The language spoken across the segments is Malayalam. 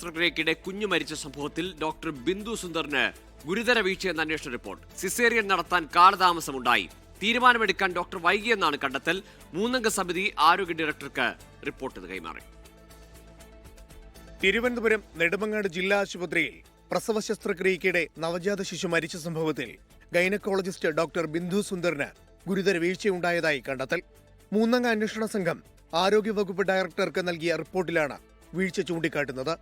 ശസ്ത്രക്രിയക്കിടെ കുഞ്ഞു മരിച്ച സംഭവത്തിൽ ഡോക്ടർ ബിന്ദു സുന്ദറിന് ഗുരുതര വീഴ്ചയെന്ന അന്വേഷണ റിപ്പോർട്ട്. സിസേറിയൻ നടത്താൻ കാലതാമസമുണ്ടായി. തീരുമാനമെടുക്കാൻ ഡോക്ടർ വൈകിയെന്നാണ് കണ്ടെത്തൽ. 3-അംഗ സമിതി ആരോഗ്യ ഡയറക്ടർക്ക് റിപ്പോർട്ട് കൈമാറി. തിരുവനന്തപുരം നെടുമങ്ങാട് ജില്ലാ ആശുപത്രിയിൽ പ്രസവ ശസ്ത്രക്രിയക്കിടെ നവജാത ശിശു മരിച്ച സംഭവത്തിൽ ഗൈനക്കോളജിസ്റ്റ് ഡോക്ടർ ബിന്ദു സുന്ദറിന് ഗുരുതര വീഴ്ചയുണ്ടായതായി കണ്ടെത്തൽ. 3-അംഗ അന്വേഷണ സംഘം ആരോഗ്യവകുപ്പ് ഡയറക്ടർക്ക് നൽകിയ റിപ്പോർട്ടിലാണ് വീഴ്ച ചൂണ്ടിക്കാട്ടുന്നത്.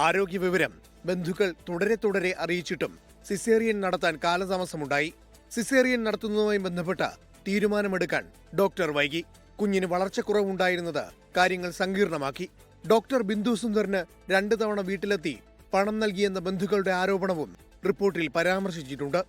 ആരോഗ്യ വിവരം ബന്ധുക്കൾ തുടരെ അറിയിച്ചിട്ടും സിസേറിയൻ നടത്താൻ കാലതാമസമുണ്ടായി. സിസേറിയൻ നടത്തുന്നതുമായി ബന്ധപ്പെട്ട തീരുമാനമെടുക്കാൻ ഡോക്ടർ വൈകി. കുഞ്ഞിന് വളർച്ചക്കുറവുണ്ടായിരുന്നത് കാര്യങ്ങൾ സങ്കീർണമാക്കി. ഡോക്ടർ ബിന്ദു സുന്ദറിന് 2 തവണ വീട്ടിലെത്തി പണം നൽകിയെന്ന ബന്ധുക്കളുടെ ആരോപണവും റിപ്പോർട്ടിൽ പരാമർശിച്ചിട്ടുണ്ട്.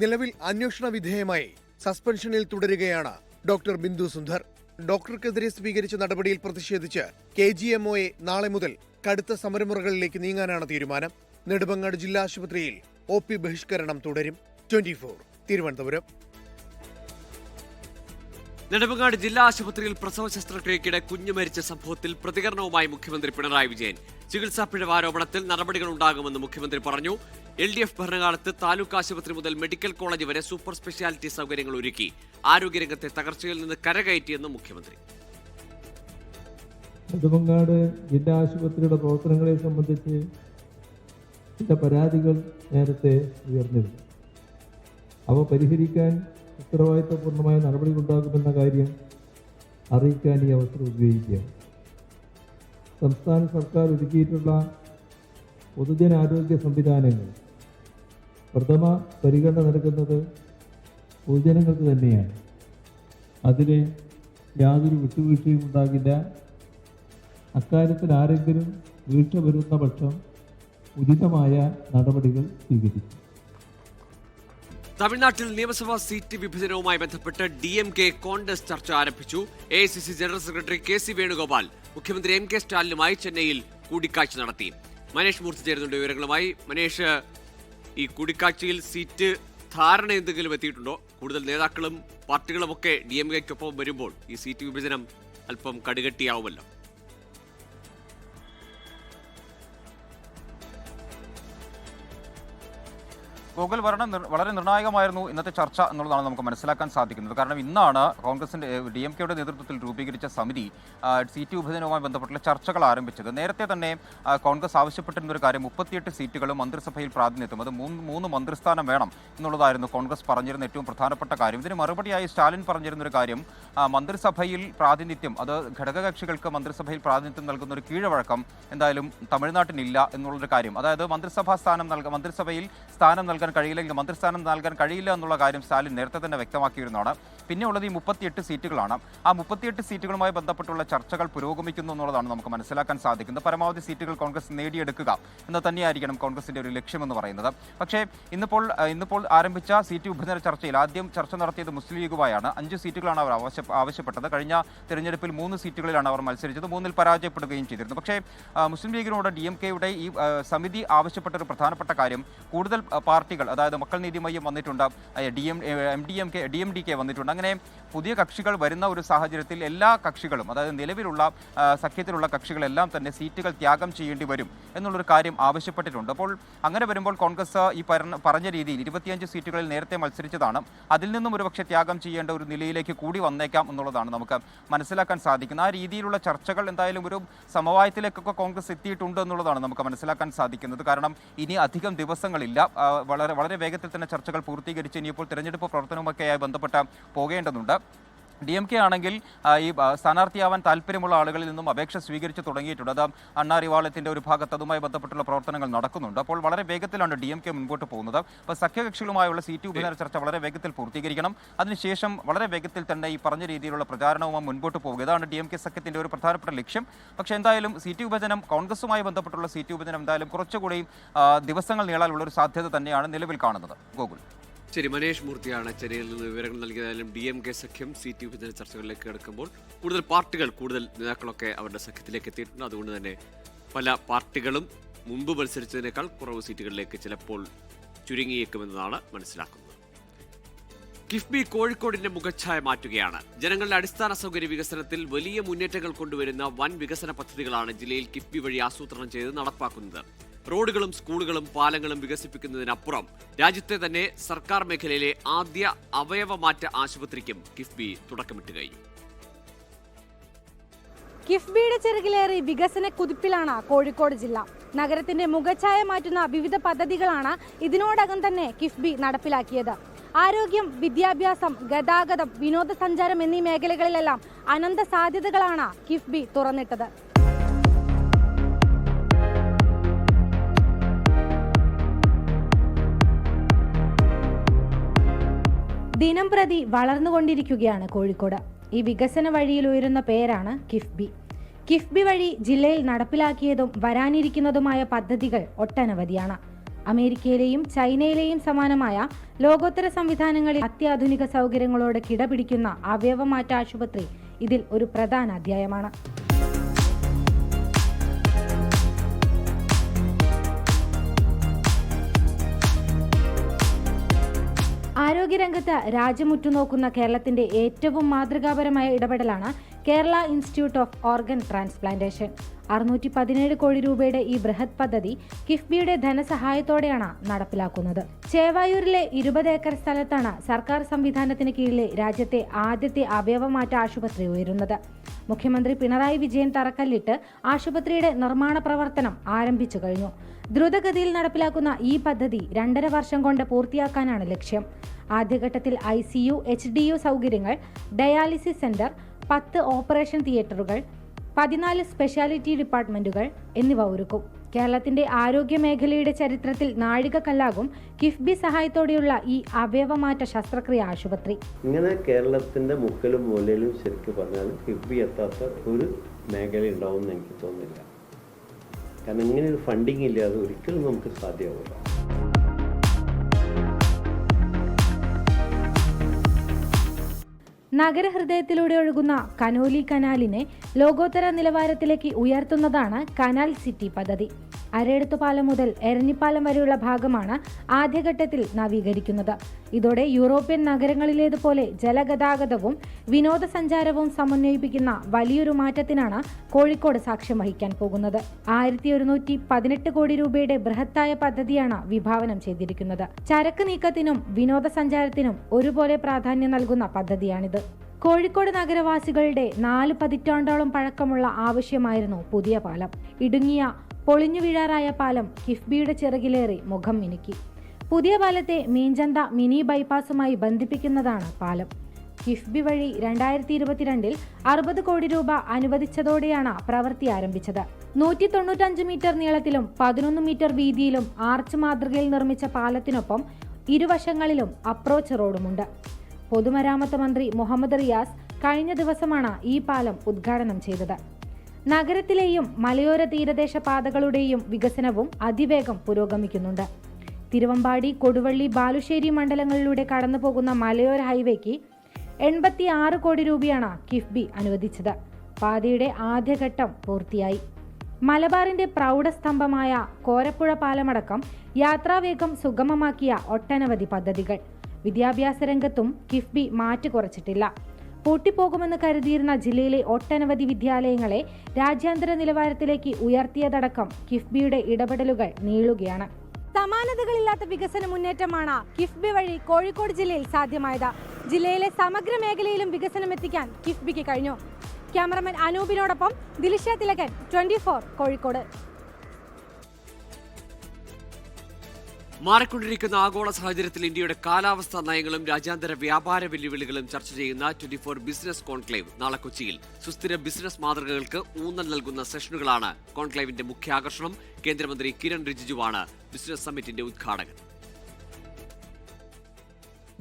നിലവിൽ അന്വേഷണ വിധേയമായി സസ്പെൻഷനിൽ തുടരുകയാണ് ഡോക്ടർ ബിന്ദു സുന്ദർ. ഡോക്ടർക്കെതിരെ സ്വീകരിച്ച നടപടിയിൽ പ്രതിഷേധിച്ച് KGMOയെ നാളെ മുതൽ കടുത്ത സമരമുറകളിലേക്ക് നീങ്ങാനാണ് തീരുമാനം. നെടുമങ്ങാട് ജില്ലാ ആശുപത്രിയിൽ OP ബഹിഷ്കരണം തുടരും. 24 തിരുവനന്തപുരം. നെടുമങ്ങാട് ജില്ലാ ആശുപത്രിയിൽ പ്രസവ ശസ്ത്രക്രിയക്കിടെ കുഞ്ഞു മരിച്ച സംഭവത്തിൽ പ്രതികരണവുമായി മുഖ്യമന്ത്രി പിണറായി വിജയൻ. ചികിത്സാ പിഴവ് ആരോപണത്തിൽ നടപടികൾ ഉണ്ടാകുമെന്ന് മുഖ്യമന്ത്രി പറഞ്ഞു. LDF ഭരണകാലത്ത് താലൂക്ക് ആശുപത്രി മുതൽ മെഡിക്കൽ കോളേജ് വരെ സൂപ്പർ സ്പെഷ്യാലിറ്റി സൗകര്യങ്ങൾ ഒരുക്കി. ആരോഗ്യരംഗത്തെ തകർച്ചയിൽ നിന്ന് കരകയറ്റിയെന്ന് മുഖ്യമന്ത്രി. നെടുമങ്ങാട് ജില്ലാ ആശുപത്രിയുടെ പ്രവർത്തനങ്ങളെ സംബന്ധിച്ച് ചില പരാതികൾ നേരത്തെ ഉയർന്നിരുന്നു. അവ പരിഹരിക്കാൻ ഉത്തരവാദിത്തപൂർണമായ നടപടികളുണ്ടാകുമെന്ന കാര്യം അറിയിക്കാൻ ഈ അവസരം ഉപയോഗിക്കുകയാണ്. സംസ്ഥാന സർക്കാർ ഒരുക്കിയിട്ടുള്ള പൊതുജനാരോഗ്യ സംവിധാനങ്ങൾ പ്രഥമ പരിഗണന നൽകുന്നത് പൊതുജനങ്ങൾക്ക് തന്നെയാണ്. അതിൽ യാതൊരു വിട്ടുവീഴ്ചയും ഉണ്ടാകില്ല. അക്കാര്യത്തിൽ ആരെങ്കിലും വീഴ്ച വരുന്ന പക്ഷം ഉചിതമായ നടപടികൾ സ്വീകരിക്കും. തമിഴ്നാട്ടിൽ നിയമസഭാ സീറ്റ് വിഭജനവുമായി ബന്ധപ്പെട്ട് DMK കോൺഗ്രസ് ചർച്ച ആരംഭിച്ചു. AICC general secretary KC Venugopal മുഖ്യമന്ത്രി MK സ്റ്റാലിനുമായി ചെന്നൈയിൽ കൂടിക്കാഴ്ച നടത്തി. മനേഷ് മൂർത്തി ചേരുന്നുണ്ട് വിവരങ്ങളുമായി. മനേഷ്, ഈ കൂടിക്കാഴ്ചയിൽ സീറ്റ് ധാരണ എന്തെങ്കിലും എത്തിയിട്ടുണ്ടോ? കൂടുതൽ നേതാക്കളും പാർട്ടികളുമൊക്കെ DMKയ്ക്കൊപ്പം വരുമ്പോൾ ഈ സീറ്റ് വിഭജനം അല്പം കടുകട്ടിയാവുമല്ലോ. ഗോകുൽ, വളരെ നിർണായകമായിരുന്നു ഇന്നത്തെ ചർച്ച എന്നുള്ളതാണ് നമുക്ക് മനസ്സിലാക്കാൻ സാധിക്കുന്നത്. കാരണം ഇന്നാണ് കോൺഗ്രസിന്റെ DMKയുടെ നേതൃത്വത്തിൽ രൂപീകരിച്ച സമിതി സീറ്റ് വിഭജനവുമായി ബന്ധപ്പെട്ടുള്ള ചർച്ചകൾ ആരംഭിച്ചത്. നേരത്തെ തന്നെ കോൺഗ്രസ് ആവശ്യപ്പെട്ടിരുന്ന ഒരു കാര്യം 38 സീറ്റുകളും മന്ത്രിസഭയിൽ പ്രാതിനിധ്യം, അത് 3 മന്ത്രിസ്ഥാനം വേണം എന്നുള്ളതായിരുന്നു കോൺഗ്രസ് പറഞ്ഞിരുന്ന ഏറ്റവും പ്രധാനപ്പെട്ട കാര്യം. ഇതിന് മറുപടിയായി സ്റ്റാലിൻ പറഞ്ഞിരുന്ന ഒരു കാര്യം, മന്ത്രിസഭയിൽ പ്രാതിനിധ്യം, അത് ഘടകകക്ഷികൾക്ക് മന്ത്രിസഭയിൽ പ്രാതിനിധ്യം നൽകുന്ന ഒരു കീഴ്വഴക്കം എന്തായാലും തമിഴ്നാട്ടിനില്ല എന്നുള്ളൊരു കാര്യം. അതായത് മന്ത്രിസഭയിൽ സ്ഥാനം നൽകാൻ കഴിയില്ലെങ്കിൽ മന്ത്രിസ്ഥാനം നൽകാൻ കഴിയില്ല എന്നുള്ള കാര്യം സ്റ്റാലിൻ നേരത്തെ തന്നെ വ്യക്തമാക്കിയിരുന്നതാണ്. പിന്നെ ഉള്ളത് ഈ 38 സീറ്റുകളാണ്. ആ 38 സീറ്റുകളുമായി ബന്ധപ്പെട്ടുള്ള ചർച്ചകൾ പുരോഗമിക്കുന്നു എന്നുള്ളതാണ് നമുക്ക് മനസ്സിലാക്കാൻ സാധിക്കുന്നത്. പരമാവധി സീറ്റുകൾ കോൺഗ്രസ് നേടിയെടുക്കുക എന്ന് തന്നെയായിരിക്കണം കോൺഗ്രസിന്റെ ഒരു ലക്ഷ്യമെന്ന് പറയുന്നത്. പക്ഷേ ഇന്നിപ്പോൾ ആരംഭിച്ച സീറ്റ് വിഭജന ചർച്ചയിൽ ആദ്യം ചർച്ച നടത്തിയത് മുസ്ലിം ലീഗുമായാണ്. 5 സീറ്റുകളാണ് അവർ ആവശ്യപ്പെട്ടത്. കഴിഞ്ഞ തെരഞ്ഞെടുപ്പിൽ 3 സീറ്റുകളിലാണ് അവർ മത്സരിച്ചത്. 3-ൽ പരാജയപ്പെടുകയും ചെയ്തിരുന്നു. പക്ഷേ മുസ്ലിം ലീഗിനോട് DMKയുടെ ഈ സമിതി ആവശ്യപ്പെട്ട ഒരു പ്രധാനപ്പെട്ട കാര്യം, കൂടുതൽ പാർട്ടികൾ, അതായത് മക്കൾ നീതി മയ്യം വന്നിട്ടുണ്ട്, DMDK വന്നിട്ടുണ്ട്. അങ്ങനെ പുതിയ കക്ഷികൾ വരുന്ന ഒരു സാഹചര്യത്തിൽ എല്ലാ കക്ഷികളും, അതായത് നിലവിലുള്ള സഖ്യത്തിലുള്ള കക്ഷികളെല്ലാം തന്നെ സീറ്റുകൾ ത്യാഗം ചെയ്യേണ്ടി വരും എന്നുള്ളൊരു കാര്യം ആവശ്യപ്പെട്ടിട്ടുണ്ട്. അപ്പോൾ അങ്ങനെ വരുമ്പോൾ കോൺഗ്രസ് ഈ പറഞ്ഞ രീതിയിൽ 25 സീറ്റുകളിൽ നേരത്തെ മത്സരിച്ചതാണ്. അതിൽ നിന്നും ഒരുപക്ഷെ ത്യാഗം ചെയ്യേണ്ട ഒരു നിലയിലേക്ക് കൂടി വന്നേക്കാം എന്നുള്ളതാണ് നമുക്ക് മനസ്സിലാക്കാൻ സാധിക്കുന്നത്. ആ രീതിയിലുള്ള ചർച്ചകൾ എന്തായാലും ഒരു സമവായത്തിലേക്കൊക്കെ കോൺഗ്രസ് എത്തിയിട്ടുണ്ട് എന്നുള്ളതാണ് നമുക്ക് മനസ്സിലാക്കാൻ സാധിക്കുന്നത്. കാരണം ഇനി അധികം ദിവസങ്ങളില്ല. വളരെ വേഗത്തിൽ തന്നെ ചർച്ചകൾ പൂർത്തീകരിച്ച് ഇനിയിപ്പോൾ തിരഞ്ഞെടുപ്പ് പ്രവർത്തനവുമൊക്കെയായി ബന്ധപ്പെട്ട് പോകേണ്ടതുണ്ട്. DMK ആണെങ്കിൽ ഈ സ്ഥാനാർത്ഥിയാവാൻ താല്പര്യമുള്ള ആളുകളിൽ നിന്നും അപേക്ഷ സ്വീകരിച്ച് തുടങ്ങിയിട്ടുണ്ട്. അത് അണ്ണാറിവാളത്തിൻ്റെ ഒരു ഭാഗത്ത് അതുമായി ബന്ധപ്പെട്ടുള്ള പ്രവർത്തനങ്ങൾ നടക്കുന്നുണ്ട്. അപ്പോൾ വളരെ വേഗത്തിലാണ് DMK മുൻപോട്ട് പോകുന്നത്. അപ്പോൾ സഖ്യകക്ഷികളുമായുള്ള സീറ്റ് വിഭജന ചർച്ച വളരെ വേഗത്തിൽ പൂർത്തീകരിക്കണം. അതിനുശേഷം വളരെ വേഗത്തിൽ തന്നെ ഈ പറഞ്ഞ രീതിയിലുള്ള പ്രചാരണവുമായി മുൻപോട്ട് പോകുക, ഇതാണ് DMK സഖ്യത്തിൻ്റെ ഒരു പ്രധാനപ്പെട്ട ലക്ഷ്യം. പക്ഷേ എന്തായാലും സീറ്റ് വിഭജനം, കോൺഗ്രസുമായി ബന്ധപ്പെട്ടുള്ള സീറ്റ് വിഭജനം എന്തായാലും കുറച്ചുകൂടി ദിവസങ്ങൾ നീളാനുള്ള ഒരു സാധ്യത തന്നെയാണ് നിലവിൽ കാണുന്നത്. ഗോകുൽ. ശരി, മനേഷ് മൂർത്തിയാണ് ചെന്നൈയിൽ നിന്ന് വിവരങ്ങൾ നൽകിയതായാലും. DMK സഖ്യം സീറ്റ് വിഭജന ചർച്ചകളിലേക്ക് കിടക്കുമ്പോൾ കൂടുതൽ നേതാക്കളൊക്കെ അവരുടെ സഖ്യത്തിലേക്ക് എത്തിയിട്ടുണ്ട്. അതുകൊണ്ട് തന്നെ പല പാർട്ടികളും മുമ്പ് മത്സരിച്ചതിനേക്കാൾ കുറവ് സീറ്റുകളിലേക്ക് ചിലപ്പോൾ ചുരുങ്ങിയേക്കുമെന്നതാണ് മനസ്സിലാക്കുന്നത്. കിഫ്ബി കോഴിക്കോടിന്റെ മുഖച്ഛായ മാറ്റുകയാണ്. ജനങ്ങളുടെ അടിസ്ഥാന സൗകര്യ വികസനത്തിൽ വലിയ മുന്നേറ്റങ്ങൾ കൊണ്ടുവരുന്ന വൻ വികസന പദ്ധതികളാണ് ജില്ലയിൽ കിഫ്ബി വഴി ആസൂത്രണം ചെയ്ത് നടപ്പാക്കുന്നത്. റോഡുകളും സ്കൂളുകളും പാലങ്ങളും വികസിപ്പിക്കുന്നതിനപ്പുറം രാജ്യത്തെ തന്നെ സർക്കാർ മേഖലയിലെ ആദ്യ അവയവമാറ്റ ആശുപത്രിക്കും കിഫ്ബി തുടക്കമിട്ട് കഴിഞ്ഞു. കിഫ്ബിയുടെ ചിറകിലേറി വികസന കുതിപ്പിലാണ് കോഴിക്കോട് ജില്ല. നഗരത്തിന്റെ മുഖച്ഛായ മാറ്റുന്ന വിവിധ പദ്ധതികളാണ് ഇതിനോടകം തന്നെ കിഫ്ബി നടപ്പിലാക്കിയത്. ആരോഗ്യം, വിദ്യാഭ്യാസം, ഗതാഗതം, വിനോദസഞ്ചാരം എന്നീ മേഖലകളിലെല്ലാം അനന്ത സാധ്യതകളാണ് കിഫ്ബി തുറന്നിട്ടത്. ദിനം പ്രതി വളർന്നുകൊണ്ടിരിക്കുകയാണ് കോഴിക്കോട്. ഈ വികസന വഴിയിൽ ഉയരുന്ന പേരാണ് കിഫ്ബി. കിഫ്ബി വഴി ജില്ലയിൽ നടപ്പിലാക്കിയതും വരാനിരിക്കുന്നതുമായ പദ്ധതികൾ ഒട്ടനവധിയാണ്. അമേരിക്കയിലെയും ചൈനയിലെയും സമാനമായ ലോകോത്തര സംവിധാനങ്ങളിൽ അത്യാധുനിക സൗകര്യങ്ങളോട് കിടപിടിക്കുന്ന അവയവമാറ്റ ആശുപത്രി ഇതിൽ ഒരു പ്രധാന അധ്യായമാണ്. ആരോഗ്യരംഗത്ത് രാജ്യമുറ്റുനോക്കുന്ന കേരളത്തിന്റെ ഏറ്റവും മാതൃകാപരമായ ഇടപെടലാണ് Kerala institute of organ transplantation. 617 കോടി രൂപയുടെ ഈ ബൃഹത് പദ്ധതി കിഫ്ബിയുടെ ധനസഹായത്തോടെയാണ് നടപ്പിലാക്കുന്നത്. ചേവായൂരിലെ 20 ഏക്കർ സ്ഥലത്താണ് സർക്കാർ സംവിധാനത്തിന് കീഴിലെ രാജ്യത്തെ ആദ്യത്തെ അവയവമാറ്റ ആശുപത്രി ഉയരുന്നത്. മുഖ്യമന്ത്രി പിണറായി വിജയൻ തറക്കല്ലിട്ട് ആശുപത്രിയുടെ നിർമ്മാണ പ്രവർത്തനം ആരംഭിച്ചു കഴിഞ്ഞു. ദ്രുതഗതിയിൽ നടപ്പിലാക്കുന്ന ഈ പദ്ധതി 2.5 വർഷം കൊണ്ട് പൂർത്തിയാക്കാനാണ് ലക്ഷ്യം. ആദ്യഘട്ടത്തിൽ ICU, HDU സൗകര്യങ്ങൾ, ഡയാലിസിസ് സെന്റർ, 10 ഓപ്പറേഷൻ തിയേറ്ററുകൾ, 14 സ്പെഷ്യാലിറ്റി ഡിപ്പാർട്ട്മെന്റുകൾ എന്നിവ ഒരുക്കും. കേരളത്തിന്റെ ആരോഗ്യ മേഖലയുടെ ചരിത്രത്തിൽ നാഴികക്കല്ലാകും കിഫ്ബി സഹായത്തോടെയുള്ള ഈ അവയവമാറ്റ ശസ്ത്രക്രിയ ആശുപത്രി. ഇങ്ങനെ കേരളത്തിന്റെ മുക്കിലും മൂലയിലും ശരിക്കും പറഞ്ഞാൽ കിഫ്ബി എത്താത്ത ഒരു മേഖല ഉണ്ടാവുമെന്ന് എനിക്ക് തോന്നുന്നില്ല. കാരണം ഇങ്ങനെ ഒരു ഫണ്ടിങ് ഇല്ലാതെ ഒരിക്കലും നമുക്ക് സാധ്യമാവില്ല. നഗരഹൃദയത്തിലൂടെ ഒഴുകുന്ന കനോലി കനാലിനെ ലോകോത്തര നിലവാരത്തിലേക്ക് ഉയർത്തുന്നതാണ് കനാൽ സിറ്റി പദ്ധതി. അരയെടുത്തുപാലം മുതൽ എരഞ്ഞിപ്പാലം വരെയുള്ള ഭാഗമാണ് ആദ്യഘട്ടത്തിൽ നവീകരിക്കുന്നത്. ഇതോടെ യൂറോപ്യൻ നഗരങ്ങളിലേതുപോലെ ജലഗതാഗതവും വിനോദസഞ്ചാരവും സമന്വയിപ്പിക്കുന്ന വലിയൊരു മാറ്റത്തിനാണ് കോഴിക്കോട് സാക്ഷ്യം വഹിക്കാൻ പോകുന്നത്. 1118 കോടി രൂപയുടെ ബൃഹത്തായ പദ്ധതിയാണ് വിഭാവനം ചെയ്തിരിക്കുന്നത്. ചരക്ക് നീക്കത്തിനും വിനോദസഞ്ചാരത്തിനും ഒരുപോലെ പ്രാധാന്യം നൽകുന്ന പദ്ധതിയാണിത്. കോഴിക്കോട് നഗരവാസികളുടെ 4 പതിറ്റാണ്ടോളം പഴക്കമുള്ള ആവശ്യമായിരുന്നു പുതിയ പാലം. ഇടുങ്ങിയ പൊളിഞ്ഞു വീഴാറായ പാലം കിഫ്ബിയുടെ ചിറകിലേറി മുഖം മിനുക്കി. പുതിയ പാലത്തെ മീഞ്ചന്ത മിനി ബൈപ്പാസുമായി ബന്ധിപ്പിക്കുന്നതാണ് പാലം. കിഫ്ബി വഴി 2022 60 കോടി രൂപ അനുവദിച്ചതോടെയാണ് പ്രവൃത്തി ആരംഭിച്ചത്. 195 മീറ്റർ നീളത്തിലും 11 മീറ്റർ വീതിയിലും ആർച്ച് മാതൃകയിൽ നിർമ്മിച്ച പാലത്തിനൊപ്പം ഇരുവശങ്ങളിലും അപ്രോച്ച് റോഡുമുണ്ട്. പൊതുമരാമത്ത് മന്ത്രി മുഹമ്മദ് റിയാസ് കഴിഞ്ഞ ദിവസമാണ് ഈ പാലം ഉദ്ഘാടനം ചെയ്തത്. നഗരത്തിലെയും മലയോര തീരദേശ പാതകളുടെയും വികസനവും അതിവേഗം പുരോഗമിക്കുന്നുണ്ട്. തിരുവമ്പാടി, കൊടുവള്ളി, ബാലുശ്ശേരി മണ്ഡലങ്ങളിലൂടെ കടന്നുപോകുന്ന മലയോര ഹൈവേക്ക് 86 കോടി രൂപയാണ് കിഫ്ബി അനുവദിച്ചത്. പാതയുടെ ആദ്യഘട്ടം പൂർത്തിയായി. മലബാറിന്റെ പ്രൗഢസ്തംഭമായ കോരപ്പുഴ പാലമടക്കം യാത്രാവേഗം സുഗമമാക്കിയ ഒട്ടനവധി പദ്ധതികൾ. വിദ്യാഭ്യാസ രംഗത്തും കിഫ്ബി മാറ്റി കുറച്ചിട്ടില്ല. പൂട്ടിപ്പോകുമെന്ന് കരുതിയിരുന്ന ജില്ലയിലെ ഒട്ടനവധി വിദ്യാലയങ്ങളെ രാജ്യാന്തര നിലവാരത്തിലേക്ക് ഉയർത്തിയതടക്കം കിഫ്ബിയുടെ ഇടപെടലുകൾ നീളുകയാണ്. സമാനതകളില്ലാത്ത വികസന മുന്നേറ്റമാണ് കിഫ്ബി വഴി കോഴിക്കോട് ജില്ലയിൽ സാധ്യമായത്. ജില്ലയിലെ സമഗ്ര മേഖലയിലും വികസനം എത്തിക്കാൻ കിഫ്ബിക്ക് കഴിഞ്ഞു. ക്യാമറമാൻ അനൂപിനോടൊപ്പം ദിലിഷ തിലകൻ, 24 കോഴിക്കോട്. മാറിക്കൊണ്ടിരിക്കുന്ന ആഗോള സാഹചര്യത്തിൽ ഇന്ത്യയുടെ കാലാവസ്ഥാ നയങ്ങളും രാജ്യാന്തര വ്യാപാര വെല്ലുവിളികളും ചർച്ച ചെയ്യുന്ന 24 ബിസിനസ് കോൺക്ലേവ് നാളെ കൊച്ചിയിൽ. സുസ്ഥിര ബിസിനസ് മാതൃകകൾക്ക് ഊന്നൽ നൽകുന്ന സെഷനുകളാണ് കോൺക്ലേവിന്റെ മുഖ്യ ആകർഷണം. കേന്ദ്രമന്ത്രി കിരൺ റിജിജുവാണ് ബിസിനസ് സമ്മിറ്റിന്റെ ഉദ്ഘാടകൻ.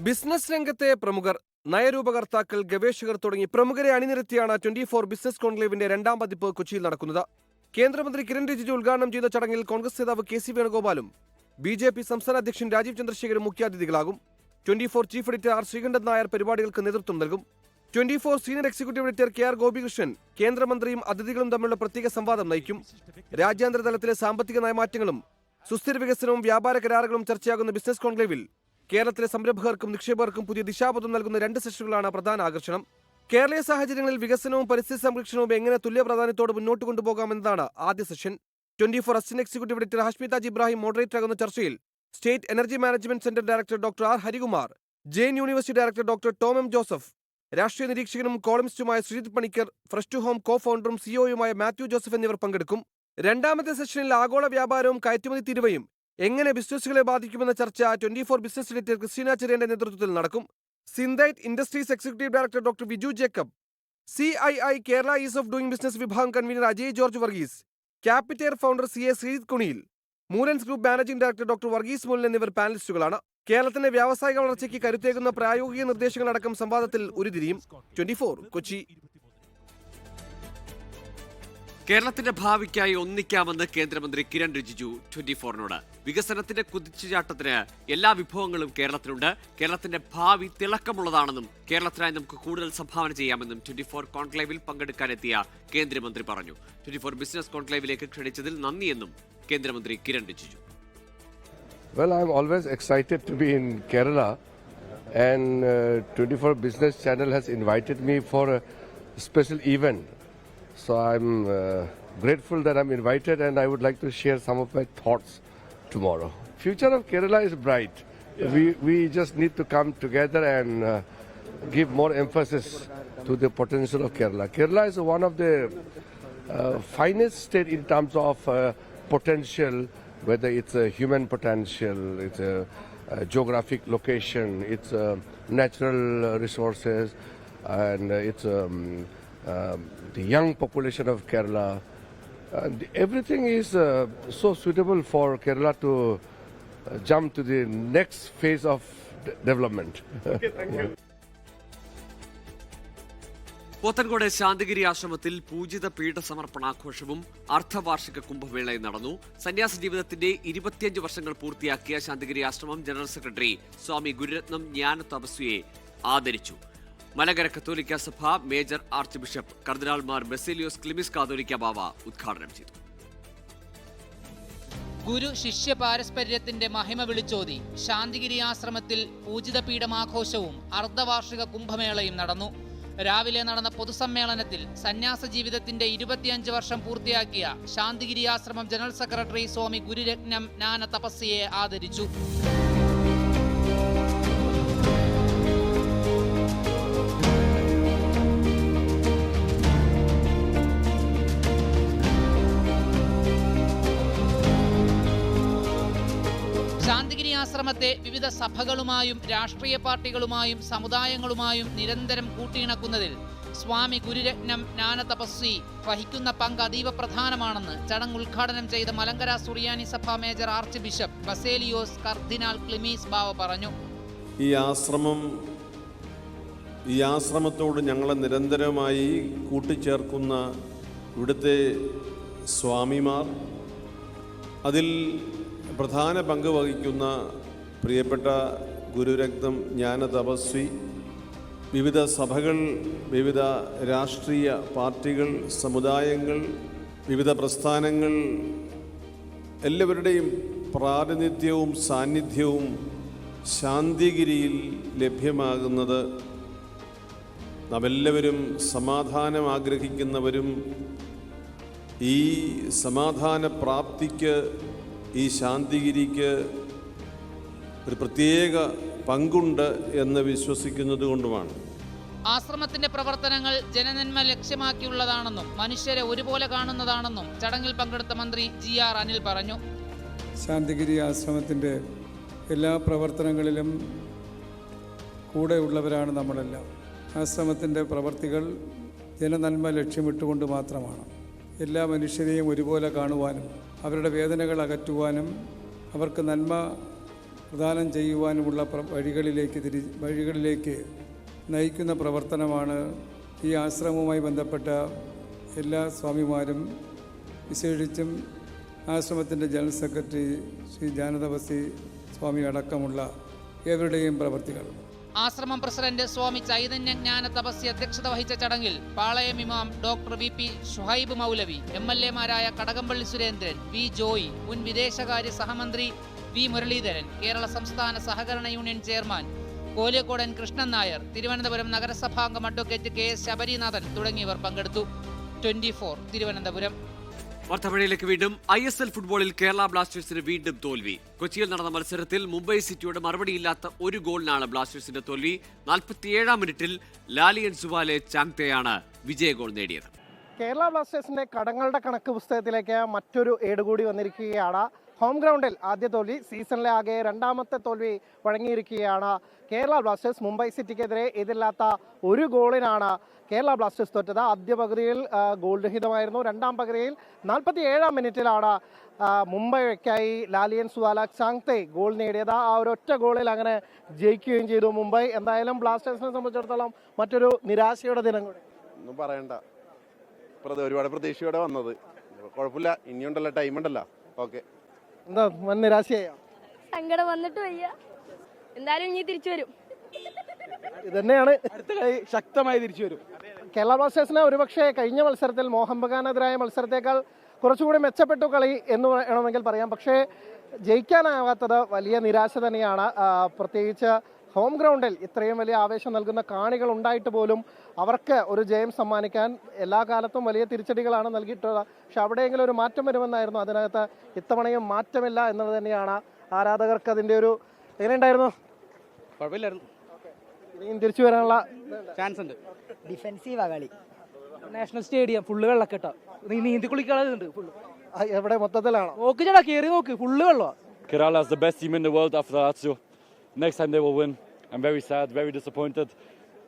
ബിസിനസ് രംഗത്തെ പ്രമുഖർ, നയരൂപകർത്താക്കൾ, ഗവേഷകർ തുടങ്ങി പ്രമുഖരെ അണിനിരത്തിയാണ് 24 ബിസിനസ് കോൺക്ലേവിന്റെ 2ാം പതിപ്പ് കൊച്ചിയിൽ നടക്കുന്നത്. കേന്ദ്രമന്ത്രി കിരൺ റിജിജു ഉദ്ഘാടനം ചെയ്ത ചടങ്ങിൽ കോൺഗ്രസ് നേതാവ് KC വേണുഗോപാലും BJP സംസ്ഥാന അധ്യക്ഷൻ രാജീവ് ചന്ദ്രശേഖരും മുഖ്യാതിഥികളാകും. 24 chief editor R Sreekandan Nair പരിപാടികൾക്ക് നേതൃത്വം നൽകും. 24 senior executive editor KR Gopikrishnan കേന്ദ്രമന്ത്രിയും അതിഥികളും തമ്മിലുള്ള പ്രത്യേക സംവാദം നയിക്കും. രാജ്യാന്തര തലത്തിലെ സാമ്പത്തിക നയമാറ്റങ്ങളും സുസ്ഥിര വികസനവും വ്യാപാര കരാറുകളും ചർച്ചയാകുന്ന ബിസിനസ് കോൺക്ലേവിൽ കേരളത്തിലെ സംരംഭകർക്കും നിക്ഷേപകർക്കും പുതിയ ദിശാബോധം നൽകുന്ന 2 സെഷനുകളാണ് പ്രധാന ആകർഷണം. കേരളീയ സാഹചര്യങ്ങളിൽ വികസനവും പരിസ്ഥിതി സംരക്ഷണവും എങ്ങനെ തുല്യ പ്രാധാന്യത്തോടെ മുന്നോട്ട് കൊണ്ടുപോകാമെന്നതാണ് ആദ്യ session. 24 assistant executive editor Hashmi Taj Ibrahim മോഡറേറ്ററാകുന്ന ചർച്ചയിൽ state energy management centre director doctor R Harikumar, Jain university director doctor Tom M Joseph, രാഷ്ട്രീയ നിരീക്ഷകനും കോളമിസ്റ്റുമായ Sreejith Panicker, fresh to home co ഫൗണ്ടറും സിഒയുമായ മാത്യു ജോസഫ് എന്നിവർ പങ്കെടുക്കും. രണ്ടാമത്തെ സെഷനിൽ ആഗോള വ്യാപാരവും കയറ്റുമതി തീരുവയും എങ്ങനെ ബിസിനസ്സുകളെ ബാധിക്കുമെന്ന ചർച്ച 24 ബിസിനസ് എഡിറ്റർ ക്രിസ്റ്റീന ചെറിയന്റെ നേതൃത്വത്തിൽ നടക്കും. Synthite industries executive director doctor Viju Jacob, CII Kerala ease of doing business വിഭാഗം convener Ajay George Varghese, Capitair founder CA Sreejith Kuniyil, Moolans group managing director doctor Varghese Moolan എന്നിവർ പാനലിസ്റ്റുകളാണ്. കേരളത്തിന്റെ വ്യാവസായിക വളർച്ചയ്ക്ക് കരുത്തേകുന്ന പ്രായോഗിക നിർദ്ദേശങ്ങളടക്കം സംവാദത്തിൽ ഉരുതിരിയും. 24 കൊച്ചി. കേരളത്തിന്റെ ഭാവിക്കായി ഒന്നിക്കാമെന്ന് കേന്ദ്രമന്ത്രി കിരൺ റിജിജു 24നോട്. വികസനത്തിന്റെ കുതിച്ചുചാട്ടത്തിന് എല്ലാ വിഭവങ്ങളും കേരളത്തിലുണ്ട്. കേരളത്തിന്റെ ഭാവി തിളക്കമുള്ളതാണെന്നും കേരളത്തിനായി നമുക്ക് കൂടുതൽ സംഭാവന ചെയ്യാമെന്നും 24 കോൺക്ലേവിൽ പങ്കെടുക്കാനെത്തിയ കേന്ദ്രമന്ത്രി പറഞ്ഞു. 24 ബിസിനസ് കോൺക്ലേവിലേക്ക് ക്ഷണിച്ചതിൽ നന്ദിയെന്നും കേന്ദ്രമന്ത്രി Kiran Rijiju. Well, I'm always excited to be in Kerala, and 24 Business Channel has invited me for a special event. So I'm grateful that I'm invited, and I would like to share some of my thoughts tomorrow. Future of Kerala is bright. We just need to come together and give more emphasis to the potential of Kerala. Kerala is one of the finest state in terms of potential, whether it's a human potential, it's a geographic location, it's natural resources, and it's the young population of Kerala. Everything is so suitable for Kerala to jump to the next phase of development. Okay, thank you. Pothencode Santhigiri ആശ്രമത്തിൽ പൂജിത പീഠ സമർപ്പണാഘോഷവും അർദ്ധവാർഷിക കുംഭമേളയും നടന്നു. സന്യാസ ജീവിതത്തിന്റെ 25 വർഷങ്ങൾ പൂർത്തിയാക്കിയ ശാന്തിഗിരി ആശ്രമം ജനറൽ സെക്രട്ടറി സ്വാമി ഗുരുരത്നം ജ്ഞാന തപസ്വിയെ ആദരിച്ചു. മലങ്കര കത്തോലിക്ക സഭ മേജർ ആർച്ച് ബിഷപ്പ് കർദിനാൾമാർ ബസേലിയോസ് ക്ലിമിസ് കാതോലിക്ക ബാവ ഉദ്ഘാടനം ചെയ്തു. ഗുരു ശിഷ്യ പാരസ്പര്യത്തിന്റെ മഹിമ വിളിച്ചോതി ശാന്തിഗിരി ആശ്രമത്തിൽ പൂജിത പീഠമാഘോഷവും അർദ്ധവാർഷിക കുംഭമേളയും നടന്നു. രാവിലെ നടന്ന പൊതുസമ്മേളനത്തിൽ സന്യാസ ജീവിതത്തിന്റെ 25 വർഷം പൂർത്തിയാക്കിയ ശാന്തിഗിരി ആശ്രമം ജനറൽ സെക്രട്ടറി സ്വാമി ഗുരുരത്നം ജ്ഞാന തപസ്വിയെ ആദരിച്ചു. ശാന്തിഗിരി ആശ്രമത്തെ വിവിധ സഭകളുമായും രാഷ്ട്രീയ പാർട്ടികളുമായും സമുദായങ്ങളുമായും നിരന്തരം കൂട്ടിയിണക്കുന്നതിൽ സ്വാമി ഗുരുരത്നം ജ്ഞാന തപസ്വി വഹിക്കുന്ന പങ്ക് അതീവ പ്രധാനമാണെന്ന് ചടങ്ങ് ഉദ്ഘാടനം ചെയ്ത മലങ്കര സുറിയാനി സഭ മേജർ ആർച്ച് ബിഷപ്പ് ബസേലിയോസ് കർദിനാൾ ക്ലിമീസ് ബാവ പറഞ്ഞു. ഈ ആശ്രമത്തോട് ഞങ്ങളെ നിരന്തരമായി കൂട്ടിച്ചേർക്കുന്ന ഇവിടുത്തെ സ്വാമിമാർ, അതിൽ പ്രധാന പങ്ക് വഹിക്കുന്ന പ്രിയപ്പെട്ട ഗുരുരത്നം ജ്ഞാന തപസ്വി, വിവിധ സഭകൾ, വിവിധ രാഷ്ട്രീയ പാർട്ടികൾ, സമുദായങ്ങൾ, വിവിധ പ്രസ്ഥാനങ്ങൾ, എല്ലാവരുടെയും പ്രാതിനിധ്യവും സാന്നിധ്യവും ശാന്തിഗിരിയിൽ ലഭ്യമാകുന്നത് നാം എല്ലാവരും സമാധാനം ആഗ്രഹിക്കുന്നവരും ഈ സമാധാന പ്രാപ്തിക്ക് ഈ ശാന്തിഗിരിക്ക് ഒരു പ്രത്യേക പങ്കുണ്ട് എന്ന് വിശ്വസിക്കുന്നത് കൊണ്ടുമാണ്. ആശ്രമത്തിന്റെ പ്രവർത്തനങ്ങൾ ജനനന്മ ലക്ഷ്യമാക്കിയുള്ളതാണെന്നും മനുഷ്യരെ ഒരുപോലെ കാണുന്നതാണെന്നും ചടങ്ങിൽ പങ്കെടുത്ത മന്ത്രി GR അനിൽ പറഞ്ഞു. ശാന്തിഗിരി ആശ്രമത്തിൻ്റെ എല്ലാ പ്രവർത്തനങ്ങളിലും കൂടെയുള്ളവരാണ് നമ്മളെല്ലാം. ആശ്രമത്തിൻ്റെ പ്രവർത്തികൾ ജനനന്മ ലക്ഷ്യമിട്ടുകൊണ്ട് മാത്രമാണ്. എല്ലാ മനുഷ്യരെയും ഒരുപോലെ കാണുവാനും അവരുടെ വേദനകൾ അകറ്റുവാനും അവർക്ക് നന്മ പ്രദാനം ചെയ്യുവാനുമുള്ള വഴികളിലേക്ക് നയിക്കുന്ന പ്രവർത്തനമാണ് ഈ ആശ്രമവുമായി ബന്ധപ്പെട്ട എല്ലാ സ്വാമിമാരും, വിശേഷിച്ചും ആശ്രമത്തിൻ്റെ ജനറൽ സെക്രട്ടറി ശ്രീ ജ്ഞാനതപസ്വി സ്വാമി അടക്കമുള്ള ഏവരുടെയും പ്രവർത്തികൾ. ആശ്രമം പ്രസിഡന്റ് സ്വാമി ചൈതന്യ ജ്ഞാന തപസ്യ അധ്യക്ഷത വഹിച്ച ചടങ്ങിൽ പാളയം ഇമാം ഡോക്ടർ VP ഷുഹൈബ് മൗലവി, MLA മാരായ കടകംപള്ളി സുരേന്ദ്രൻ, V ജോയി, മുൻ വിദേശകാര്യ സഹമന്ത്രി വി മുരളീധരൻ, കേരള സംസ്ഥാന സഹകരണ യൂണിയൻ ചെയർമാൻ കോലിയക്കോടൻ കൃഷ്ണൻ നായർ, തിരുവനന്തപുരം നഗരസഭാംഗം അഡ്വക്കേറ്റ് KS ശബരിനാഥൻ തുടങ്ങിയവർ പങ്കെടുത്തു. 24 തിരുവനന്തപുരം. വാർത്താമഴയിലേക്ക് വീണ്ടും. ISL ഫുട്ബോളിൽ കേരള ബ്ലാസ്റ്റേഴ്സിന് വീണ്ടും തോൽവി. കൊച്ചിയിൽ നടന്ന മത്സരത്തിൽ മുംബൈ സിറ്റിയോട് മറുപടിയില്ലാത്ത ഒരു ഗോളിനാണ് ബ്ലാസ്റ്റേഴ്സിന്റെ തോൽവി. 47-ാം മിനിറ്റിൽ ലാലിയൻ സുവാലെ ചാങ്തെയാണ് വിജയ ഗോൾ നേടിയത്. കേരള ബ്ലാസ്റ്റേഴ്സിന്റെ കടങ്ങളുടെ കണക്ക് പുസ്തകത്തിലേക്ക് മറ്റൊരു ഏട് കൂടി വന്നിരിക്കുകയാണ്. ഹോം ഗ്രൗണ്ടിൽ ആദ്യ തോൽവി, സീസണിലെ ആകെ രണ്ടാമത്തെ തോൽവി വഴങ്ങിയിരിക്കുകയാണ് കേരള ബ്ലാസ്റ്റേഴ്സ്. മുംബൈ സിറ്റിക്കെതിരെ എതിരില്ലാത്ത ഒരു ഗോളിനാണ് കേരള ബ്ലാസ്റ്റേഴ്സ് തോറ്റത്. ആദ്യ പകുതിയിൽ ഗോൾ രഹിതമായിരുന്നു. രണ്ടാം പകുതിയിൽ 47-ാം മിനിറ്റിലാണ് മുംബൈക്കായി ലാലിയൻ സുവാല ചാങ്തെ ഗോൾ നേടിയത്. ആ ഒരൊറ്റ ഗോളിൽ അങ്ങനെ ജയിക്കുകയും ചെയ്തു മുംബൈ. എന്തായാലും ബ്ലാസ്റ്റേഴ്സിനെ സംബന്ധിച്ചിടത്തോളം മറ്റൊരു നിരാശയുടെ ദിനം കൂടി. ഒന്നും പറയണ്ട, ഒരുപാട് പ്രതീക്ഷയോടെ വന്നത്. കുഴപ്പമില്ല, ഇനിയുണ്ടല്ലോ, ടൈം ഉണ്ടല്ലോ. ഓക്കെ. എന്താ വൻ നിരാശയായോ? സങ്കടം വന്നിട്ട് വയ്യ, എന്തായാലും ഇനി തിരിച്ചു വരും. ഇതന്നെയാണ്, അടുത്ത കളി ശക്തമായി തിരിച്ചു വരും. കേരള ബ്ലാസ്റ്റേഴ്സിന് ഒരുപക്ഷെ കഴിഞ്ഞ മത്സരത്തിൽ മോഹൻ ബഗാനെതിരായ മത്സരത്തേക്കാൾ കുറച്ചുകൂടി മെച്ചപ്പെട്ടു കളി എന്ന് വേണമെങ്കിൽ പറയാം. പക്ഷേ ജയിക്കാനാവാത്തത് വലിയ നിരാശ തന്നെയാണ്. പ്രത്യേകിച്ച് ഹോം ഗ്രൗണ്ടിൽ ഇത്രയും വലിയ ആവേശം നൽകുന്ന കാണികൾ ഉണ്ടായിട്ട് പോലും അവർക്ക് ഒരു ജയം സമ്മാനിക്കാൻ എല്ലാ കാലത്തും വലിയ തിരിച്ചടികളാണ് നൽകിയിട്ടുള്ളത്. പക്ഷെ അവിടെയെങ്കിലും ഒരു മാറ്റം വരുമെന്നായിരുന്നു. അതിനകത്ത് ഇത്തവണയും മാറ്റമില്ല എന്നത് തന്നെയാണ് ആരാധകർക്ക് അതിൻ്റെ ഒരു. എങ്ങനെയുണ്ടായിരുന്നു? കുഴപ്പമില്ലായിരുന്നു. ഇനിയും തിരിച്ചു വരാനുള്ള ചാൻസ് ഉണ്ട്. ഡിഫെൻസീവാ കളി. നാഷണൽ സ്റ്റേഡിയം ഫുള്ള് വെള്ളക്കെട്ട, നീന്തി കുളിക്കാറുണ്ട്. എവിടെ മൊത്തത്തിലാണോ? നോക്ക് ചേട്ടാ, കയറി നോക്ക്, ഫുള്ള് വെള്ളം. Kerala is the best team in the world after Lazio. Next time they will win. I'm very sad, very disappointed.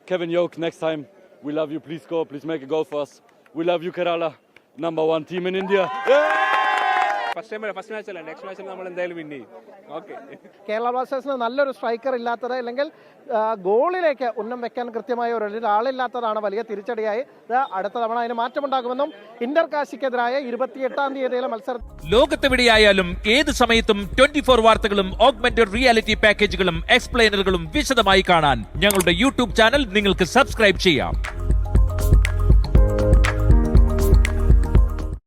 Kevin Yoke, next time we love you. Please score, please make a goal for us. We love you, Kerala. Number 1 team in India. First match അല്ല, നെക്സ്റ്റ് മാച്ചിൽ നമ്മൾ എന്തായാലും വിൻ ചെയ്യും. ഓക്കെ. കേരള ബ്ലാസ്റ്റേഴ്സിന് നല്ലൊരു സ്ട്രൈക്കർ ഇല്ലാത്തത്, അല്ലെങ്കിൽ ഗോളിലേക്ക് ഉന്നം വെക്കാൻ കൃത്യമായ ഒരാളില്ലാത്തതാണ് വലിയ തിരിച്ചടിയായി. അടുത്ത തവണ അതിന് മാറ്റമുണ്ടാകുമെന്നും ഇന്റർ കാശിക്കെതിരായ 28-ാം തീയതിയിലെ മത്സരം. ലോകത്തെവിടെയായാലും ഏത് സമയത്തും 24 വാർത്തകളും ഓഗ്മെന്റഡ് റിയാലിറ്റി പാക്കേജുകളും എക്സ്പ്ലെയിനറുകളും വിശദമായി കാണാൻ ഞങ്ങളുടെ യൂട്യൂബ് ചാനൽ നിങ്ങൾക്ക് സബ്സ്ക്രൈബ് ചെയ്യാം.